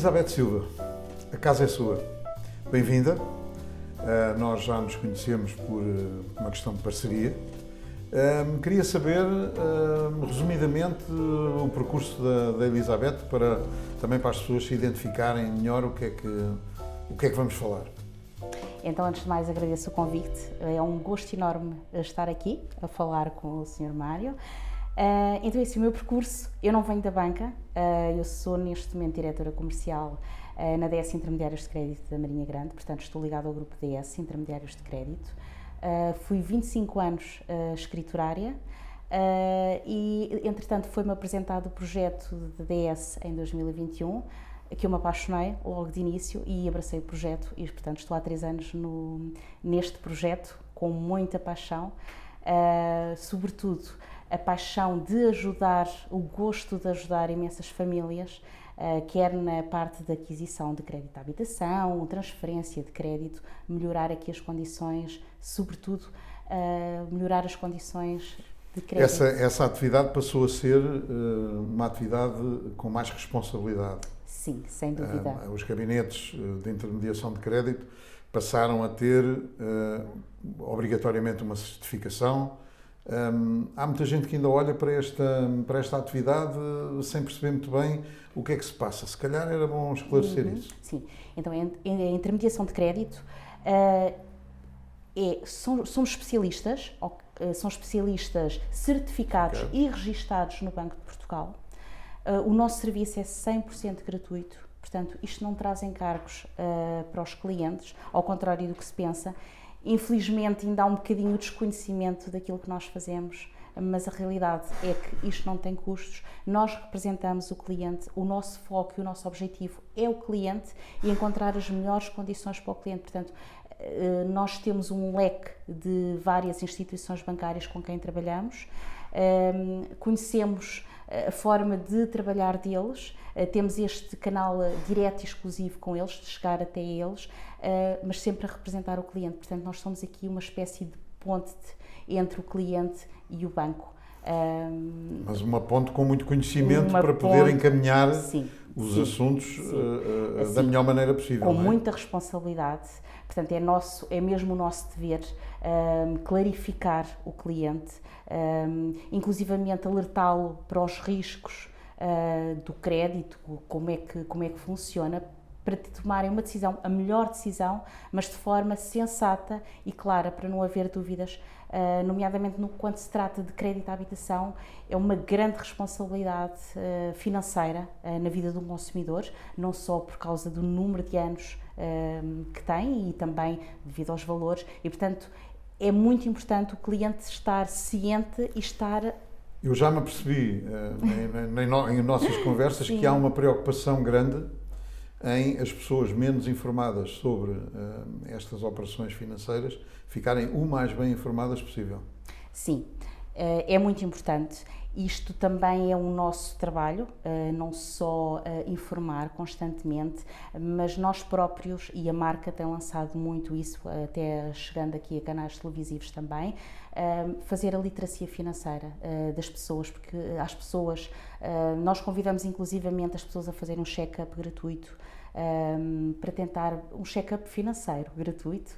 Elizabeth Silva, a casa é sua. Bem-vinda. Nós já nos conhecemos por uma questão de parceria. Queria saber, resumidamente, o percurso da Elizabeth, também para as pessoas se identificarem melhor o que é que vamos falar. Então, antes de mais, agradeço o convite. É um gosto enorme estar aqui a falar com o Sr. Mário. Então, esse é o meu percurso. Eu não venho da banca, eu sou neste momento diretora comercial na DS Intermediários de Crédito da Marinha Grande, portanto estou ligada ao grupo DS Intermediários de Crédito. Fui 25 anos escriturária e, entretanto, foi-me apresentado o projeto de DS em 2021, que eu me apaixonei logo de início e abracei o projeto e, portanto, estou há 3 anos neste projeto com muita paixão, sobretudo a paixão de ajudar, o gosto de ajudar imensas famílias, quer na parte da aquisição de crédito à habitação, transferência de crédito, melhorar aqui as condições, sobretudo melhorar as condições de crédito. Essa atividade passou a ser uma atividade com mais responsabilidade. Sim, sem dúvida. Os gabinetes de intermediação de crédito passaram a ter obrigatoriamente uma certificação. Há muita gente que ainda olha para esta atividade sem perceber muito bem o que é que se passa. Se calhar era bom esclarecer isso. Sim, então a intermediação de crédito somos especialistas, são especialistas certificados e registados no Banco de Portugal. O nosso serviço é 100% gratuito, portanto isto não traz encargos para os clientes, ao contrário do que se pensa. Infelizmente ainda há um bocadinho de desconhecimento daquilo que nós fazemos, mas a realidade é que isto não tem custos. Nós representamos o cliente, o nosso foco e o nosso objetivo é o cliente e encontrar as melhores condições para o cliente. Portanto, nós temos um leque de várias instituições bancárias com quem trabalhamos, conhecemos a forma de trabalhar deles, temos este canal direto e exclusivo com eles, de chegar até eles, mas sempre a representar o cliente. Portanto, nós somos aqui uma espécie de ponte entre o cliente e o banco. Mas uma ponte com muito conhecimento para poder encaminhar os assuntos da melhor maneira possível. Com muita responsabilidade. Portanto, é mesmo o nosso dever clarificar o cliente, inclusivamente alertá-lo para os riscos do crédito, como é que funciona, para tomarem uma decisão, a melhor decisão, mas de forma sensata e clara, para não haver dúvidas, nomeadamente quando se trata de crédito à habitação, é uma grande responsabilidade financeira na vida do consumidor, não só por causa do número de anos que tem e também devido aos valores, e portanto é muito importante o cliente estar ciente e estar... Eu já me apercebi em nossas conversas que há uma preocupação grande em as pessoas menos informadas sobre estas operações financeiras ficarem o mais bem informadas possível. Sim, é muito importante. Isto também é o nosso trabalho, não só informar constantemente, mas nós próprios, e a marca tem lançado muito isso, até chegando aqui a canais televisivos também, fazer a literacia financeira das pessoas, porque às pessoas, nós convidamos inclusivamente as pessoas a fazerem um check-up gratuito, para tentar um check-up financeiro gratuito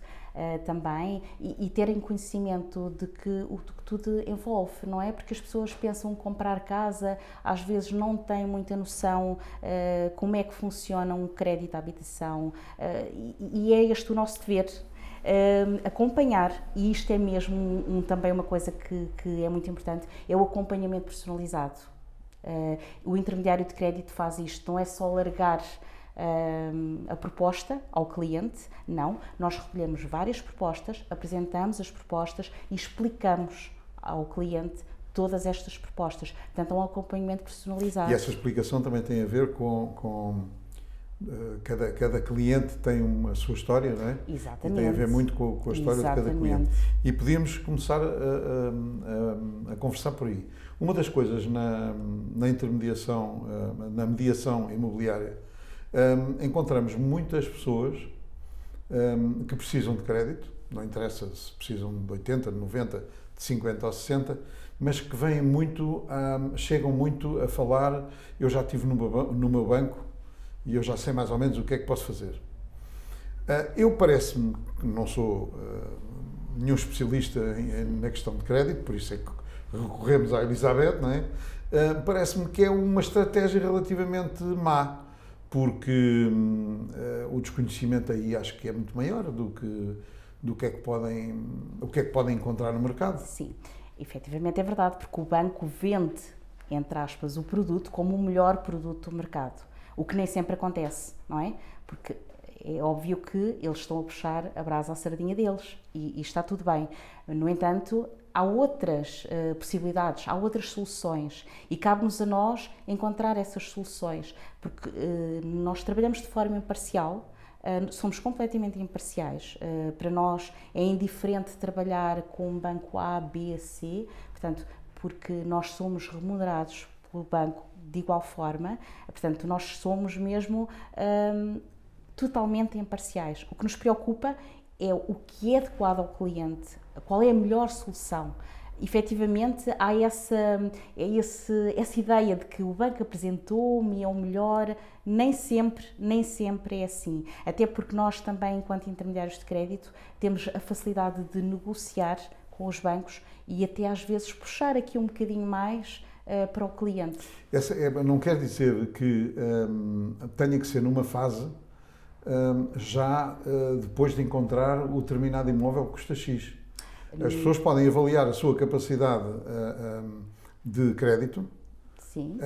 também e terem conhecimento de que o que tudo envolve, não é? Porque as pessoas pensam comprar casa, às vezes não têm muita noção como é que funciona um crédito à habitação e é este o nosso dever. Acompanhar, e isto é mesmo também uma coisa que é muito importante, é o acompanhamento personalizado. O intermediário de crédito faz isto, não é só largar a proposta ao cliente, não, nós recolhemos várias propostas, apresentamos as propostas e explicamos ao cliente todas estas propostas, portanto é um acompanhamento personalizado. E essa explicação também tem a ver com cada cliente tem a sua história, não é? Exatamente. E tem a ver muito com a história de cada cliente. E podíamos começar a conversar por aí. Uma das coisas na intermediação, na mediação imobiliária, encontramos muitas pessoas que precisam de crédito, não interessa se precisam de 80, de 90, de 50 ou 60, mas que vêm muito, chegam muito a falar, eu já estive no meu banco e eu já sei mais ou menos o que é que posso fazer. Eu parece-me que não sou nenhum especialista na questão de crédito, por isso é que recorremos à Elizabeth, não é? Parece-me que é uma estratégia relativamente má, porque o desconhecimento aí acho que é muito maior do que é que podem encontrar no mercado. Sim, efetivamente é verdade, porque o banco vende, entre aspas, o produto como o melhor produto do mercado, o que nem sempre acontece, não é? Porque é óbvio que eles estão a puxar a brasa à sardinha deles e está tudo bem. No entanto, há outras possibilidades, há outras soluções e cabe-nos a nós encontrar essas soluções, porque nós trabalhamos de forma imparcial, somos completamente imparciais. Para nós é indiferente trabalhar com um banco A, B, C, portanto, porque nós somos remunerados pelo banco de igual forma, portanto, nós somos mesmo totalmente imparciais. O que nos preocupa é o que é adequado ao cliente, qual é a melhor solução. Efetivamente, há essa ideia de que o banco apresentou-me é o melhor, nem sempre é assim. Até porque nós também, enquanto intermediários de crédito, temos a facilidade de negociar com os bancos e até às vezes puxar aqui um bocadinho mais para o cliente. Não quer dizer que tenha que ser numa fase já depois de encontrar o determinado imóvel que custa X. As pessoas podem avaliar a sua capacidade de crédito. Sim.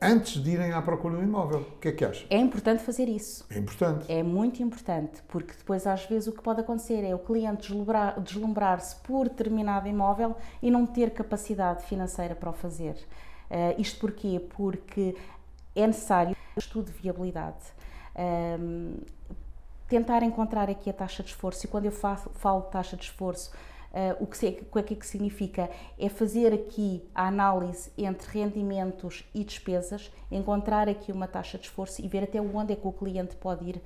Antes de irem à procura do imóvel. O que é que acha? É importante fazer isso. É importante. É muito importante, porque depois às vezes o que pode acontecer é o cliente deslumbrar-se por determinado imóvel e não ter capacidade financeira para o fazer. Isto porquê? Porque é necessário um estudo de viabilidade. Tentar encontrar aqui a taxa de esforço, e quando eu falo de taxa de esforço, o que é que significa? É fazer aqui a análise entre rendimentos e despesas, encontrar aqui uma taxa de esforço e ver até onde é que o cliente pode ir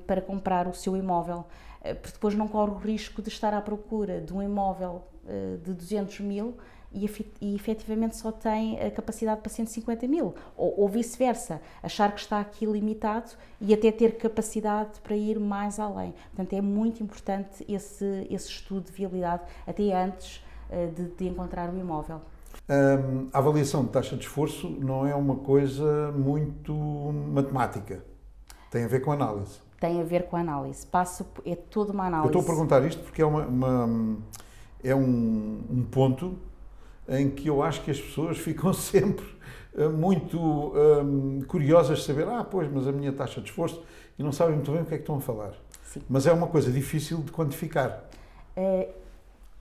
para comprar o seu imóvel, porque depois não corre o risco de estar à procura de um imóvel de 200 mil e efetivamente só tem a capacidade para 150 mil, ou vice-versa, achar que está aqui limitado e até ter capacidade para ir mais além. Portanto, é muito importante esse estudo de viabilidade até antes de encontrar o imóvel. A avaliação de taxa de esforço não é uma coisa muito matemática, tem a ver com análise. Tem a ver com a análise, é toda uma análise. Eu estou a perguntar isto porque é um ponto em que eu acho que as pessoas ficam sempre muito curiosas de saber, pois, mas a minha taxa de esforço, e não sabem muito bem o que é que estão a falar. Sim. Mas é uma coisa difícil de quantificar.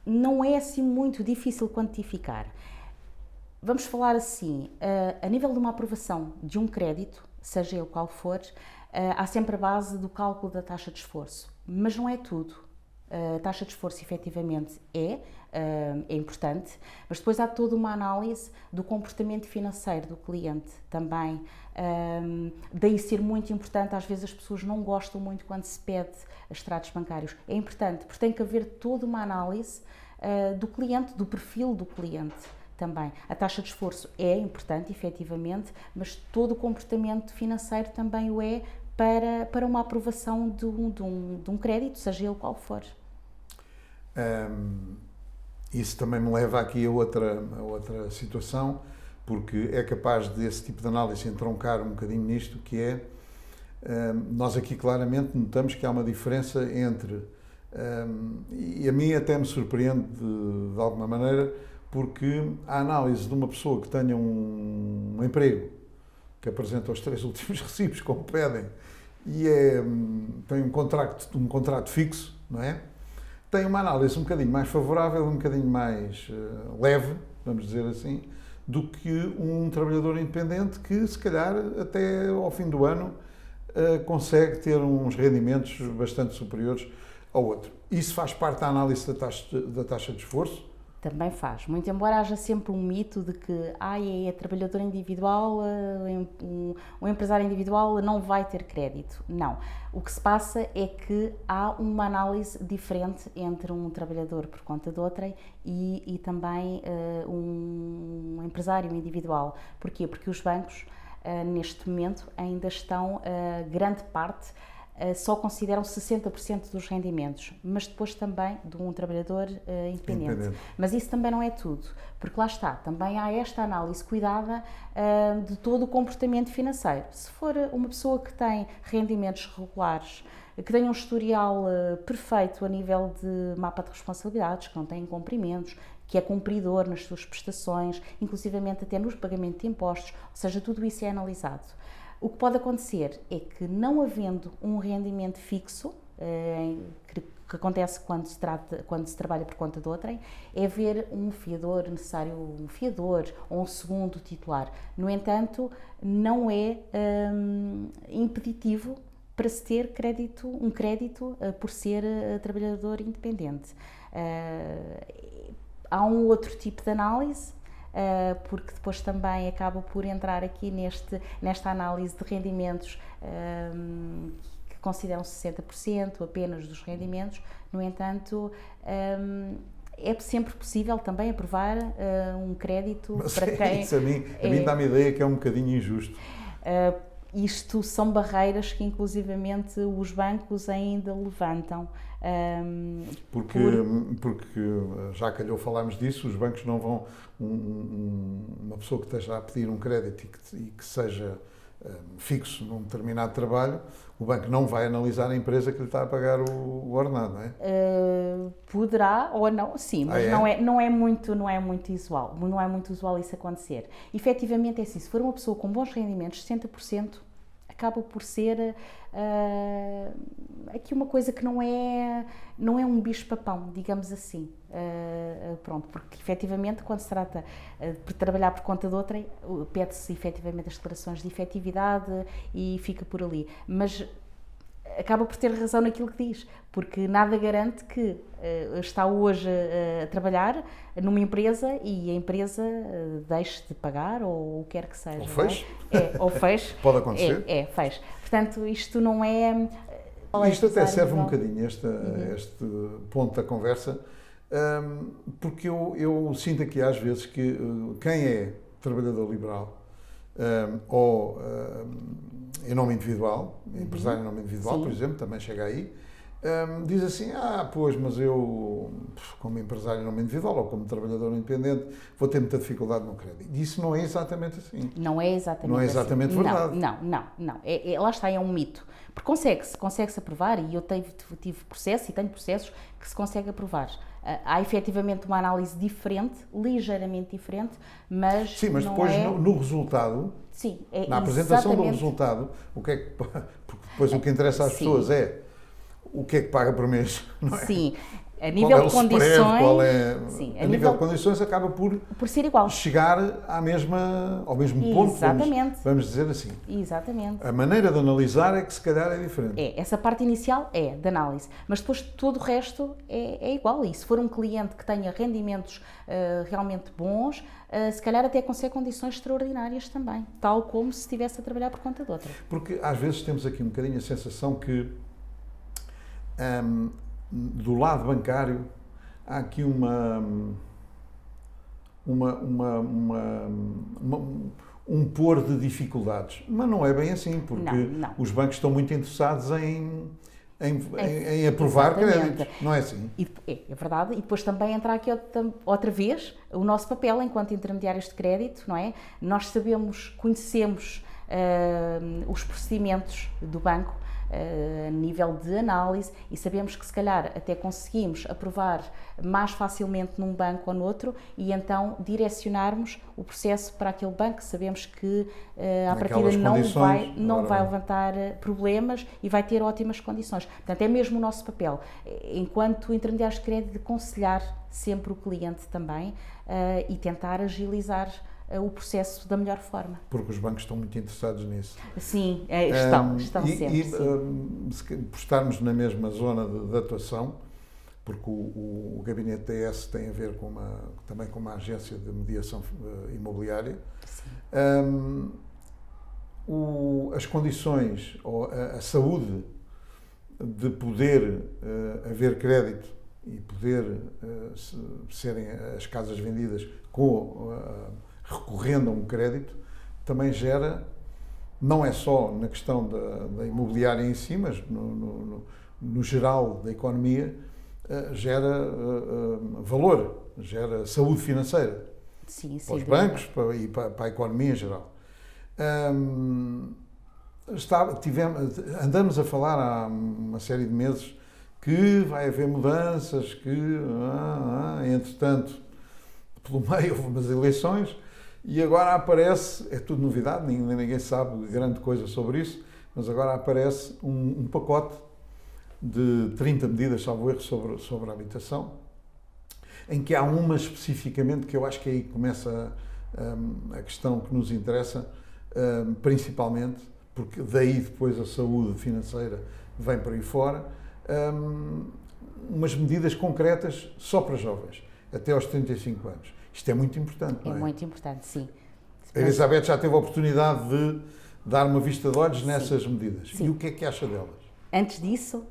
Não é assim muito difícil quantificar. Vamos falar assim, a nível de uma aprovação de um crédito, seja ele qual for, há sempre a base do cálculo da taxa de esforço, mas não é tudo. A taxa de esforço efetivamente é importante, mas depois há toda uma análise do comportamento financeiro do cliente também. Daí ser muito importante, às vezes as pessoas não gostam muito quando se pede extratos bancários. É importante, porque tem que haver toda uma análise do cliente, do perfil do cliente também. A taxa de esforço é importante, efetivamente, mas todo o comportamento financeiro também o é para uma aprovação de um crédito, seja ele qual for. Isso também me leva aqui a outra situação, porque é capaz desse tipo de análise entroncar um bocadinho nisto, que é, nós aqui claramente notamos que há uma diferença entre, e a mim até me surpreende de alguma maneira, porque a análise de uma pessoa que tenha um emprego, que apresenta os 3 últimos recibos, como pedem, e tem um contrato fixo, não é? Tem uma análise um bocadinho mais favorável, um bocadinho mais leve, vamos dizer assim, do que um trabalhador independente que, se calhar, até ao fim do ano, consegue ter uns rendimentos bastante superiores ao outro. Isso faz parte da análise da taxa de esforço? Também faz, muito embora haja sempre um mito de que é trabalhador individual, um empresário individual não vai ter crédito. Não. O que se passa é que há uma análise diferente entre um trabalhador por conta de outrem e também um empresário individual. Porquê? Porque os bancos neste momento ainda estão, grande parte, só consideram 60% dos rendimentos, mas depois também de um trabalhador independente. Mas isso também não é tudo, porque lá está, também há esta análise cuidada de todo o comportamento financeiro. Se for uma pessoa que tem rendimentos regulares, que tenha um historial perfeito a nível de mapa de responsabilidades, que não tem incumprimentos, que é cumpridor nas suas prestações, inclusivamente até no pagamento de impostos, ou seja, tudo isso é analisado. O que pode acontecer é que, não havendo um rendimento fixo, que acontece quando se trabalha por conta de outrem, é haver um fiador, necessário um fiador ou um segundo titular. No entanto, não é impeditivo para se ter um crédito por ser trabalhador independente. Há um outro tipo de análise, porque depois também acaba por entrar aqui nesta análise de rendimentos que consideram 60% apenas dos rendimentos. No entanto, é sempre possível também aprovar um crédito para quem... Isso a mim dá-me a ideia que é um bocadinho injusto. Isto são barreiras que inclusivamente os bancos ainda levantam. Porque já calhou falarmos disso, os bancos não vão, uma pessoa que esteja a pedir um crédito e que seja fixo num determinado trabalho, o banco não vai analisar a empresa que lhe está a pagar o ordenado, não é? Poderá ou não, sim, mas não é muito usual. Não é muito usual isso acontecer. Efetivamente é assim, se for uma pessoa com bons rendimentos, 60% acaba por ser aqui uma coisa que não é um bicho-papão, digamos assim. Pronto, porque efetivamente quando se trata de trabalhar por conta de outrem, pede-se efetivamente as declarações de efetividade e fica por ali. Mas acaba por ter razão naquilo que diz, porque nada garante que está hoje a trabalhar numa empresa e a empresa deixe de pagar ou o que quer que seja. Ou feche. Ou feche. Pode acontecer. Feche. Portanto, isto não é... Isto até serve um bocadinho, este ponto da conversa, porque eu sinto aqui às vezes que quem é trabalhador liberal ou em nome individual, empresário em nome individual, Sim. por exemplo, também chega aí, diz assim, pois, mas eu, como empresário em nome individual ou como trabalhador independente, vou ter muita dificuldade no crédito. E isso não é exatamente assim. Não é exatamente verdade. Não. Lá está, é um mito. Porque consegue-se aprovar, e eu tive processo e tenho processos que se consegue aprovar. Há efetivamente uma análise diferente, ligeiramente diferente, mas sim, mas depois no resultado, sim, na apresentação do resultado, porque depois o que interessa às pessoas é o que é que paga por mês, não é? Sim. A nível de condições, a nível de condições acaba por ser igual, chegar ao mesmo ponto, vamos dizer assim. Exatamente. A maneira de analisar é que se calhar é diferente. Essa parte inicial é de análise, mas depois todo o resto é igual. E se for um cliente que tenha rendimentos realmente bons, se calhar até consegue condições extraordinárias também, tal como se estivesse a trabalhar por conta de outra. Porque às vezes temos aqui um bocadinho a sensação que do lado bancário há aqui um pôr de dificuldades, mas não é bem assim, porque não. Os bancos estão muito interessados em aprovar créditos, não é assim? É verdade, e depois também entra aqui outra vez o nosso papel enquanto intermediários de crédito, não é? Nós conhecemos os procedimentos do banco, a nível de análise, e sabemos que se calhar até conseguimos aprovar mais facilmente num banco ou noutro e então direcionarmos o processo para aquele banco. Sabemos que à partida não vai levantar problemas e vai ter ótimas condições. Portanto, é mesmo o nosso papel, enquanto intermediários de crédito, de aconselhar sempre o cliente também e tentar agilizar o processo da melhor forma. Porque os bancos estão muito interessados nisso. Também estão sempre. Por estarmos na mesma zona de atuação, porque o gabinete DS tem a ver também com uma agência de mediação imobiliária, as condições, ou a saúde de poder haver crédito e poder serem as casas vendidas recorrendo a um crédito, também gera não é só na questão da imobiliária em si, mas no geral da economia, gera valor, gera saúde financeira. Sim, para os bancos e para a economia em geral. Andamos a falar há uma série de meses que vai haver mudanças, que, entretanto, pelo meio houve umas eleições e agora aparece, é tudo novidade, ninguém sabe grande coisa sobre isso, mas agora aparece um pacote de 30 medidas, salvo erro, sobre a habitação, em que há uma especificamente que eu acho que aí começa a questão que nos interessa, principalmente, porque daí depois a saúde financeira vem por aí fora, umas medidas concretas só para jovens, até aos 35 anos. Isto é muito importante, não é? É muito importante, sim. A Elizabeth já teve a oportunidade de dar uma vista de olhos nessas medidas. Sim. E o que é que acha delas? Antes disso,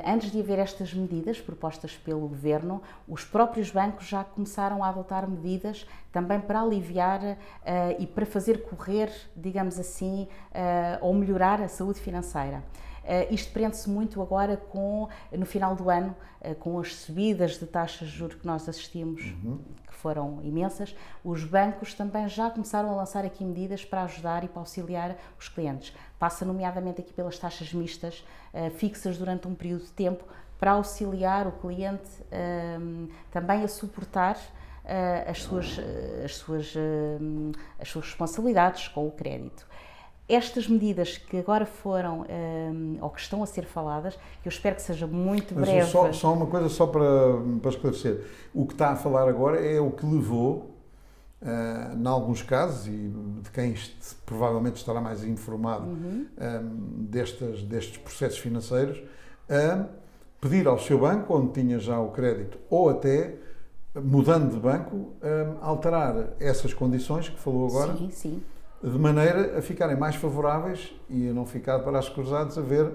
antes de haver estas medidas propostas pelo Governo, os próprios bancos já começaram a adotar medidas também para aliviar e para fazer correr, digamos assim, ou melhorar a saúde financeira. Isto prende-se muito agora no final do ano, com as subidas de taxas de juros que nós assistimos, que foram imensas. Os bancos também já começaram a lançar aqui medidas para ajudar e para auxiliar os clientes. Passa nomeadamente aqui pelas taxas mistas, fixas durante um período de tempo, para auxiliar o cliente também a suportar as suas responsabilidades com o crédito. Estas medidas que agora foram, ou que estão a ser faladas, que eu espero que seja muito breve... Só uma coisa, só para esclarecer. O que está a falar agora é o que levou, em alguns casos, e de quem provavelmente estará mais informado destes processos financeiros, a pedir ao seu banco, onde tinha já o crédito, ou até, mudando de banco, alterar essas condições que falou agora. Sim, sim. De maneira a ficarem mais favoráveis e a não ficar para os cruzados a ver,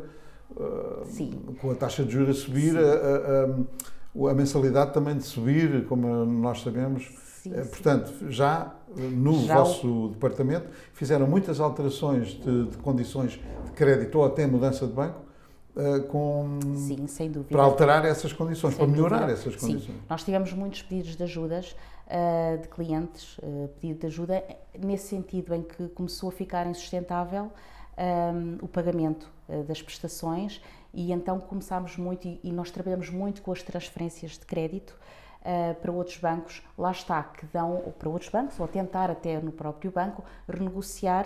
com a taxa de juros a subir, a mensalidade também de subir, como nós sabemos. Sim, portanto, já no vosso departamento fizeram muitas alterações de condições de crédito ou até mudança de banco, sim, sem dúvida. para alterar essas condições, para melhorar essas condições. Sim, nós tivemos muitos pedidos de ajudas de clientes, pedido de ajuda nesse sentido em que começou a ficar insustentável o pagamento das prestações e então começámos muito e nós trabalhamos muito com as transferências de crédito para outros bancos, lá está, que dão, ou para outros bancos, ou tentar até no próprio banco, renegociar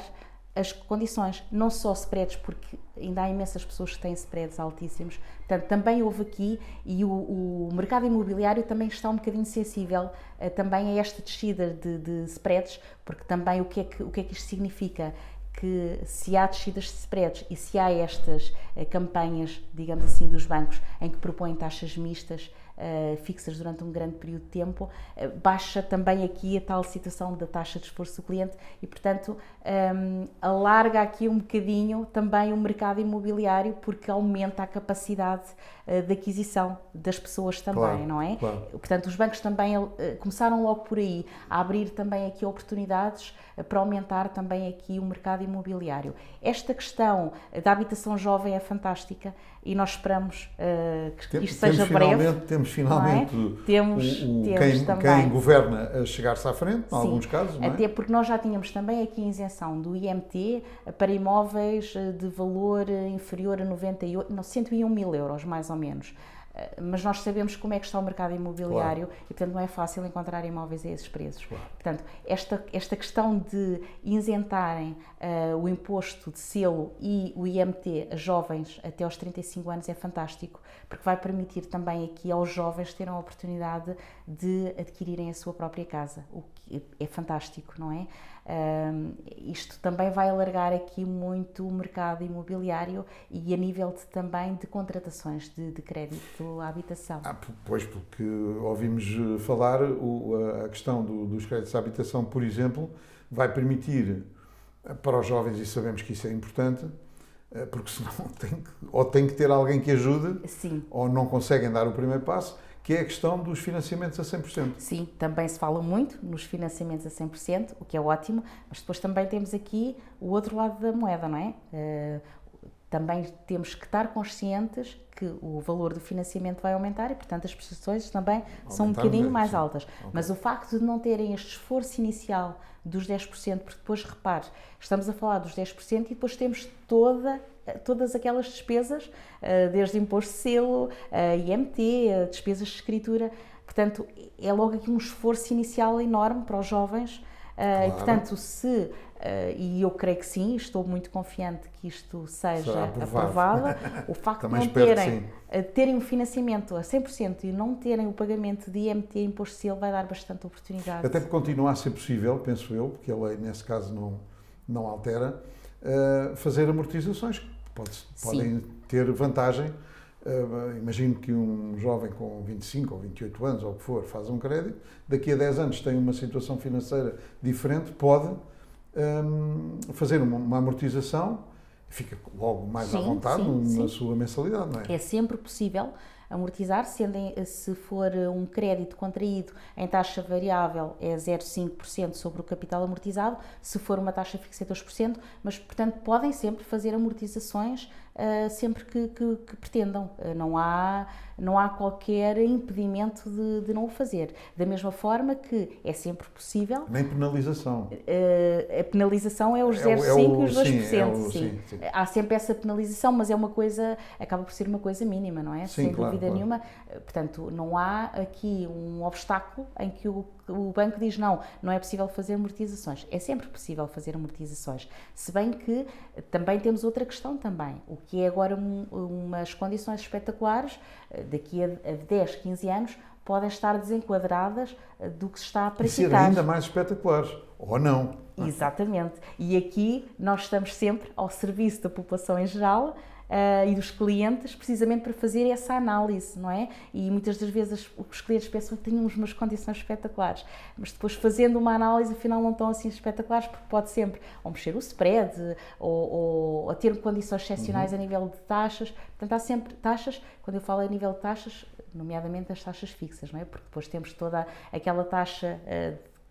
as condições, não só spreads, porque ainda há imensas pessoas que têm spreads altíssimos, portanto também houve aqui, e o mercado imobiliário também está um bocadinho sensível também a esta descida de spreads, porque também o que é que isto significa? Que se há descidas de spreads e se há estas campanhas, digamos assim, dos bancos em que propõem taxas mistas, fixas durante um grande período de tempo, baixa também aqui a tal situação da taxa de esforço do cliente e, portanto, alarga aqui um bocadinho também o mercado imobiliário porque aumenta a capacidade de aquisição das pessoas também, claro, não é? Claro. Portanto, os bancos também começaram logo por aí a abrir também aqui oportunidades para aumentar também aqui o mercado imobiliário. Esta questão da habitação jovem é fantástica e nós esperamos que isto seja breve. Temos finalmente quem governa a chegar-se à frente, em alguns casos, não é? Até porque nós já tínhamos também aqui a isenção do IMT para imóveis de valor inferior a 101 mil euros, mais ou menos. Mas nós sabemos como é que está o mercado imobiliário, claro, e portanto não é fácil encontrar imóveis a esses preços. Claro. Portanto, esta questão de isentarem o imposto de selo e o IMT a jovens até aos 35 anos é fantástico, porque vai permitir também aqui aos jovens terem a oportunidade de adquirirem a sua própria casa, o que é fantástico, não é? Isto também vai alargar aqui muito o mercado imobiliário e a nível também de contratações de crédito à habitação. Pois, porque ouvimos falar a questão dos créditos à habitação, por exemplo, vai permitir para os jovens, e sabemos que isso é importante, porque senão tem que ter alguém que ajude, sim, ou não conseguem dar o primeiro passo, que é a questão dos financiamentos a 100%. Sim, também se fala muito nos financiamentos a 100%, o que é ótimo, mas depois também temos aqui o outro lado da moeda, não é? Também temos que estar conscientes que o valor do financiamento vai aumentar e, portanto, as prestações também são um bocadinho mais altas. Okay. Mas o facto de não terem este esforço inicial dos 10%, porque depois, repare, estamos a falar dos 10% e depois temos todas aquelas despesas, desde imposto de selo, IMT, despesas de escritura. Portanto, é logo aqui um esforço inicial enorme para os jovens. Claro. E, portanto, e eu creio que sim, estou muito confiante que isto seja aprovado, o facto de não terem um financiamento a 100% e não terem o pagamento de IMT e imposto de selo vai dar bastante oportunidade. Até porque continua a ser possível, penso eu, porque a lei nesse caso não altera, fazer amortizações que podem ter vantagem. Imagino que um jovem com 25 ou 28 anos, ou o que for, faz um crédito, daqui a 10 anos tem uma situação financeira diferente, pode fazer uma amortização, fica logo mais à vontade na sua mensalidade, não é? É sempre possível amortizar, se for um crédito contraído em taxa variável é 0,5% sobre o capital amortizado, se for uma taxa fixa é 2%, mas, portanto, podem sempre fazer amortizações sempre que pretendam. Não há qualquer impedimento de não o fazer. Da mesma forma que é sempre possível. Nem penalização. A penalização é os 0,5% e os 2%. Sim. Há sempre essa penalização, mas é uma coisa, acaba por ser uma coisa mínima, não é? Sim, sem dúvida nenhuma. Portanto, não há aqui um obstáculo em que o banco diz não é possível fazer amortizações. É sempre possível fazer amortizações. Se bem que também temos outra questão também, o que é agora umas condições espetaculares, daqui a 10, 15 anos, podem estar desenquadradas do que se está a praticar. E ser ainda mais espetaculares, ou não. Exatamente. E aqui nós estamos sempre ao serviço da população em geral, e dos clientes, precisamente para fazer essa análise, não é? E muitas das vezes os clientes pensam que têm umas condições espetaculares, mas depois fazendo uma análise, afinal não estão assim espetaculares, porque pode sempre ou mexer o spread, ou ter condições excepcionais a nível de taxas. Portanto, há sempre taxas, quando eu falo a nível de taxas, nomeadamente as taxas fixas, não é? Porque depois temos toda aquela taxa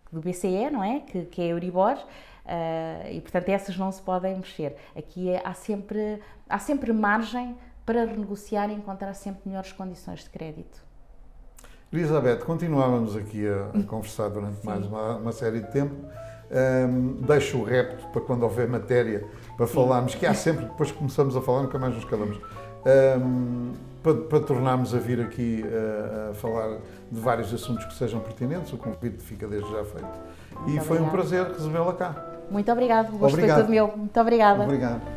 do BCE, não é? Que é a Euribor, e portanto essas não se podem mexer. Aqui há sempre margem para renegociar e encontrar sempre melhores condições de crédito. Elizabeth, continuávamos aqui a conversar durante mais uma série de tempo. Deixo o repto para quando houver matéria para falarmos, que há sempre, depois que começamos a falar, nunca mais nos calamos. Para tornarmos a vir aqui a falar de vários assuntos que sejam pertinentes, o convite fica desde já feito. E foi um prazer recebê-la cá. Muito obrigado, o gosto foi todo meu. Muito obrigada. Obrigado.